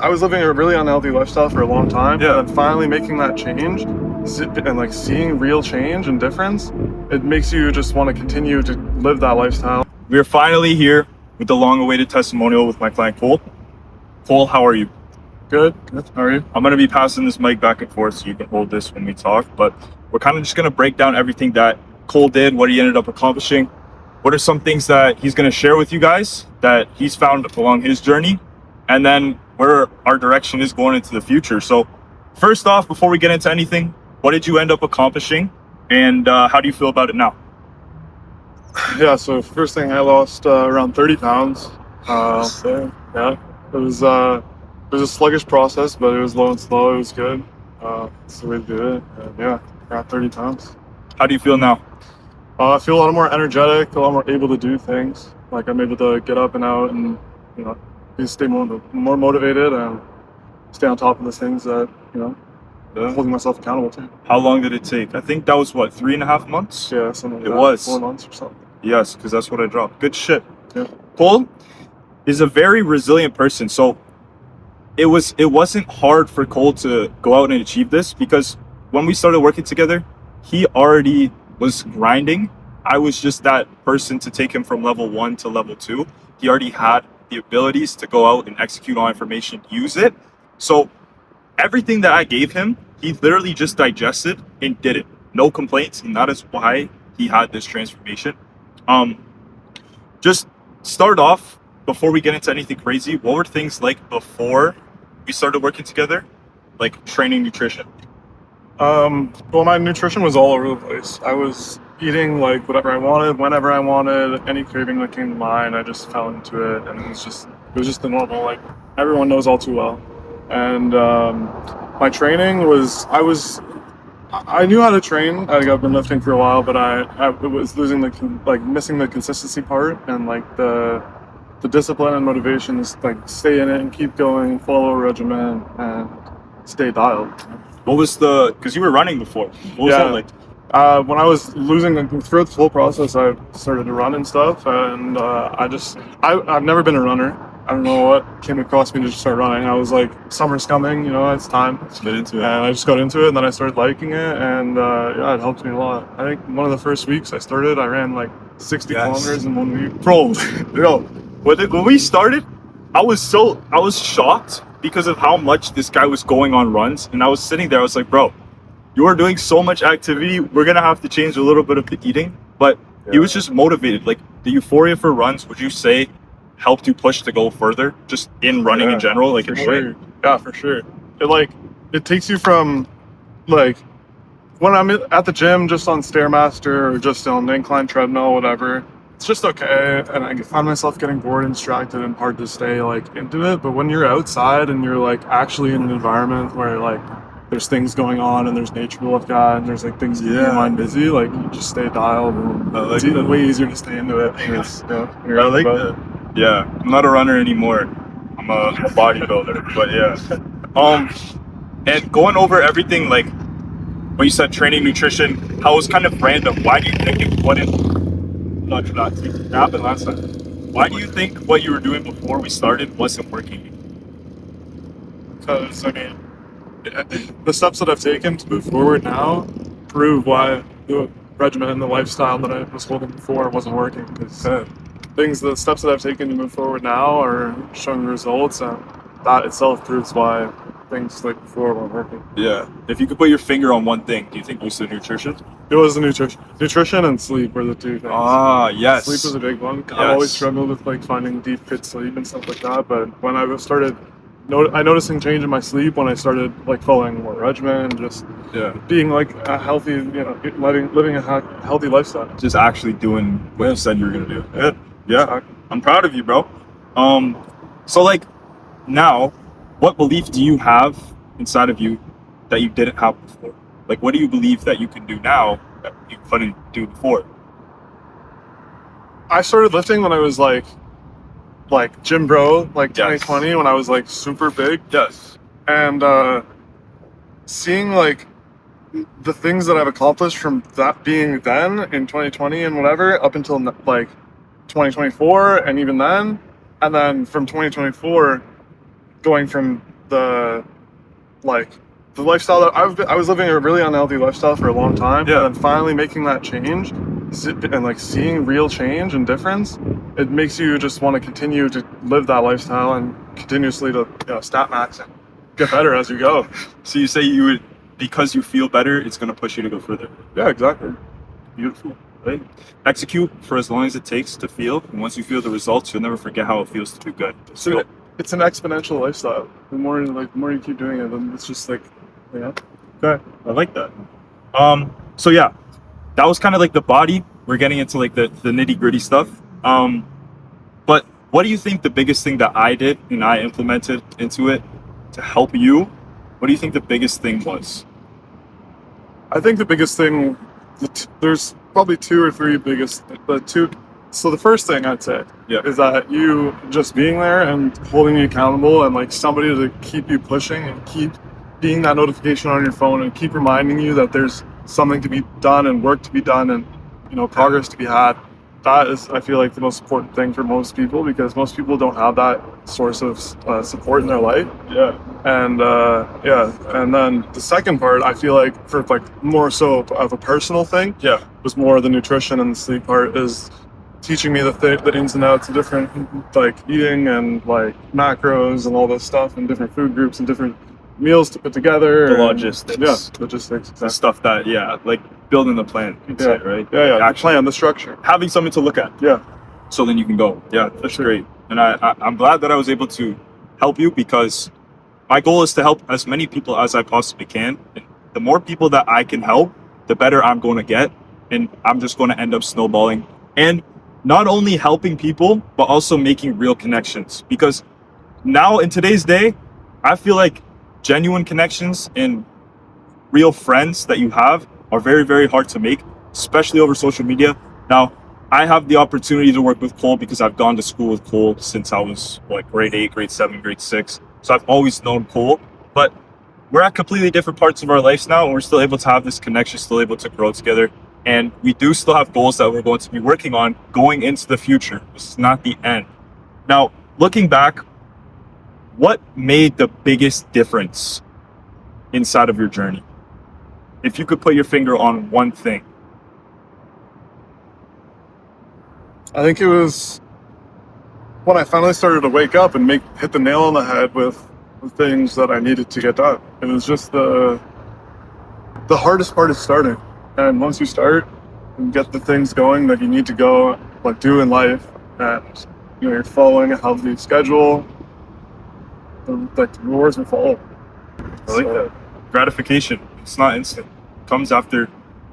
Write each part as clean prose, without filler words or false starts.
I was living a really unhealthy lifestyle for a long time, Yeah. and then finally making that change and like seeing real change and difference, it makes you just want to continue to live that lifestyle. We're finally here with the long-awaited testimonial with my client Cole. Cole, how are you? Good. How are you? I'm going to be passing this mic back and forth so you can hold this when we talk, but we're kind of just going to break down everything that Cole did, what he ended up accomplishing, what are some things that he's going to share with you guys that he's found along his journey, and then where our direction is going into the future. So first off, before we get into anything, what did you end up accomplishing, and how do you feel about it now? Yeah, so first thing, I lost around 30 pounds. So, yeah, it was a sluggish process, but it was low and slow. It was good. That's the way to do it. And yeah, got 30 pounds. How do you feel now? I feel a lot more energetic, a lot more able to do things. Like I'm able to get up and out and, you know, stay more motivated and stay on top of the things that, you know, holding myself accountable to. How long did it take? I think that was what, 3.5 months? Yeah, something like It that. was 4 months or something. Yes, because that's what I dropped. Good shit. Yeah. Cole is a very resilient person. So it wasn't hard for Cole to go out and achieve this, because when we started working together, he already was grinding. I was just that person to take him from level 1 to level 2. He already had the abilities to go out and execute on information, use it. So everything that I gave him, he literally just digested and did it. No complaints, and that is why he had this transformation. Just start off, before we get into anything crazy, what were things like before we started working together, like training, nutrition? Well, my nutrition was all over the place. I was eating like whatever I wanted, whenever I wanted, any craving that came to mind, I just fell into it, and it was just the normal, like everyone knows all too well. And my training was, I knew how to train. Like I've been lifting for a while, but I was losing missing the consistency part and like the discipline and motivation to like stay in it and keep going, follow a regimen, and stay dialed. What was because you were running before. What was that like? When I was losing throughout the whole process, I started to run and stuff, and I've never been a runner. I don't know what came across me to just start running. I was like, summer's coming, you know, it's time. Let's get into it. And I just got into it, and then I started liking it, and yeah, it helped me a lot. I think one of the first weeks I started, I ran like 60 kilometers in 1 week. Bro, when we started, I was shocked because of how much this guy was going on runs, and I was sitting there, I was like, bro, you are doing so much activity, we're gonna have to change a little bit of the eating. But he was just motivated. Like the euphoria for runs, would you say helped you push to go further, just in running in general? Like, for sure. Yeah, for sure. It takes you from like when I'm at the gym, just on Stairmaster or just on an incline treadmill, whatever, it's just okay. And I find myself getting bored and distracted and hard to stay like into it. But when you're outside and you're like actually in an environment where like there's things going on and there's nature to look at and there's like things keeping your mind busy, like you just stay dialed, and it's way easier to stay into it. I like that. Yeah, I'm not a runner anymore. I'm a bodybuilder, but yeah. And going over everything, like when you said training, nutrition, how it was kind of random. Why do you think it wouldn't? Not happened last time. Why do you think what you were doing before we started wasn't working? Because I mean, the steps that I've taken to move forward now prove why the regimen and the lifestyle that I was holding before wasn't working. Because the steps that I've taken to move forward now are showing results, and that itself proves why things like before weren't working. Yeah. If you could put your finger on one thing, do you think it was the nutrition? It was the nutrition and sleep were the two things. Ah, yes. Sleep was a big one. Yes. I've always struggled with like finding deep fit sleep and stuff like that, but when I started I noticing change in my sleep when I started like following more regimen and just being like a healthy, you know, living a healthy lifestyle. Just actually doing what you said you were gonna do. Yeah. Exactly. I'm proud of you, bro. So like now, what belief do you have inside of you that you didn't have before? Like, what do you believe that you can do now that you couldn't do before? I started lifting when I was like gym bro, like 2020, when I was like super big. Yes. And seeing like the things that I've accomplished from that being then in 2020 and whatever up until like 2024 and even then, and then from 2024 going from the lifestyle that I was living a really unhealthy lifestyle for a long time, Yeah. and then finally making that change and like seeing real change and difference, it makes you just want to continue to live that lifestyle and continuously to stat max and get better as you go. So you say you would, because you feel better, it's going to push you to go further. Yeah, exactly. Beautiful, right? Execute for as long as it takes to feel, and once you feel the results, you'll never forget how it feels to do good. So it's an exponential lifestyle. The more you keep doing it, then it's just like, Okay, I like that. So yeah, that was kind of like the body. We're getting into like the nitty gritty stuff. But what do you think the biggest thing that I did and I implemented into it to help you? What do you think the biggest thing was? I think the biggest thing, there's probably two or three biggest, so the first thing I'd say is that you just being there and holding you accountable and like somebody to keep you pushing and keep being that notification on your phone and keep reminding you that there's something to be done and work to be done and progress to be had. That is, I feel like, the most important thing for most people, because most people don't have that source of support in their life. And then the second part, I feel like, for like more so of a personal thing, was more the nutrition and the sleep part, is teaching me the ins and outs of different like eating and like macros and all this stuff and different food groups and different meals to put together. The logistics. Logistics. The stuff that, like building the plan, right? The plan, the structure. Having something to look at. So then you can go. That's great. And I'm glad that I was able to help you, because my goal is to help as many people as I possibly can. And the more people that I can help, the better I'm going to get. And I'm just going to end up snowballing. And not only helping people, but also making real connections. Because now in today's day, I feel like genuine connections and real friends that you have are very, very hard to make, especially over social media. Now, I have the opportunity to work with Cole because I've gone to school with Cole since I was like grade 8, grade 7, grade 6. So I've always known Cole, but we're at completely different parts of our lives now, and we're still able to have this connection, still able to grow together. And we do still have goals that we're going to be working on going into the future. This is not the end. Now, looking back, what made the biggest difference inside of your journey? If you could put your finger on one thing. I think it was when I finally started to wake up and hit the nail on the head with the things that I needed to get done. It was just the hardest part is starting. And once you start and get the things going that you need to go like do in life, and you're following a healthy schedule, the rewards will follow. I like that. Gratification. It's not instant. It comes after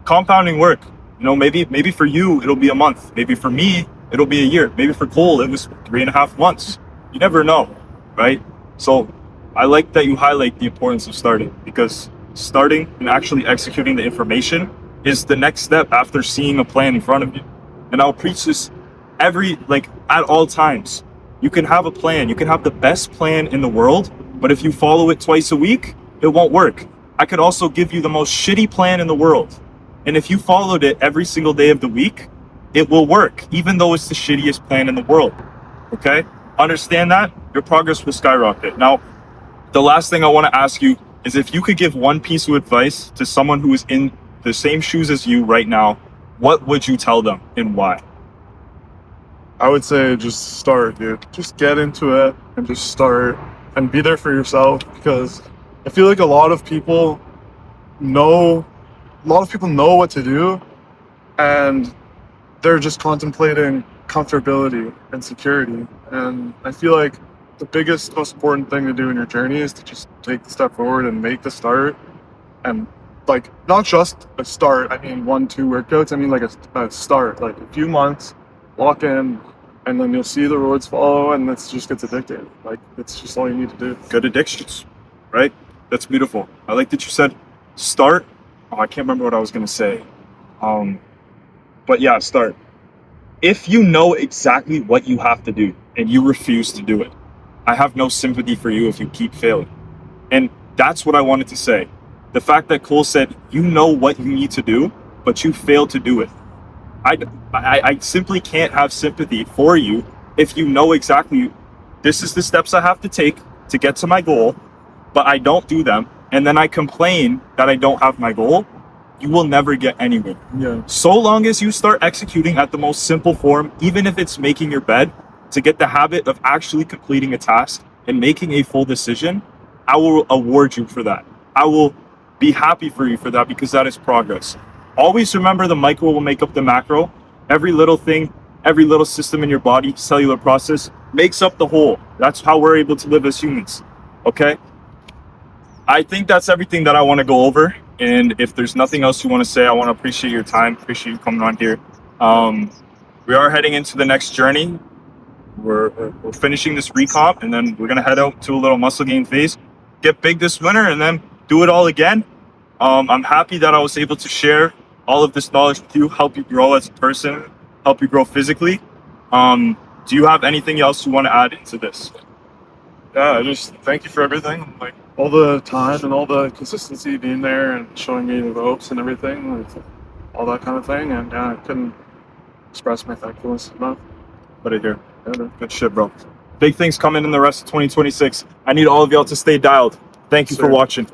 compounding work. Maybe for you it'll be a month. Maybe for me it'll be a year. Maybe for Cole it was 3.5 months. You never know, right? So I like that you highlight the importance of starting, because starting and actually executing the information is the next step after seeing a plan in front of you. And I'll preach this at all times. You can have a plan. You can have the best plan in the world, but if you follow it twice a week, it won't work. I could also give you the most shitty plan in the world, and if you followed it every single day of the week, it will work, even though it's the shittiest plan in the world. Okay? Understand that? Your progress will skyrocket. Now, the last thing I want to ask you is, if you could give one piece of advice to someone who is in the same shoes as you right now, what would you tell them and why? I would say just start, dude. Just get into it and just start and be there for yourself, because I feel like a lot of people know what to do, and they're just contemplating comfortability and security. And I feel like the biggest, most important thing to do in your journey is to just take the step forward and make the start. And like, not just a start, I mean 1-2 workouts, I mean like a start, like a few months, lock in, and then you'll see the rewards follow, and it just gets addictive. Like, it's just all you need to do. Good addictions, right? That's beautiful. I like that you said start. I can't remember what I was going to say. But yeah, start. If you know exactly what you have to do and you refuse to do it, I have no sympathy for you if you keep failing. And that's what I wanted to say. The fact that Cole said, you know what you need to do, but you fail to do it. I simply can't have sympathy for you if you know exactly, this is the steps I have to take to get to my goal, but I don't do them, and then I complain that I don't have my goal, you will never get anywhere. Yeah. So long as you start executing at the most simple form, even if it's making your bed, to get the habit of actually completing a task and making a full decision, I will award you for that. I will be happy for you for that, because that is progress. Always remember, the micro will make up the macro. Every little thing, every little system in your body, cellular process, makes up the whole. That's how we're able to live as humans. Okay? I think that's everything that I want to go over. And if there's nothing else you want to say, I want to appreciate your time, appreciate you coming on here. We are heading into the next journey. We're finishing this recomp, and then we're going to head out to a little muscle gain phase, get big this winter, and then do it all again. I'm happy that I was able to share all of this knowledge with you, help you grow as a person, help you grow physically. Do you have anything else you want to add into this? Yeah, I just thank you for everything, like all the time and all the consistency being there and showing me the ropes and everything, like, all that kind of thing. And yeah, I couldn't express my thankfulness enough. Put it here. Good shit, bro. Big things coming in the rest of 2026. I need all of y'all to stay dialed. Thank you for watching.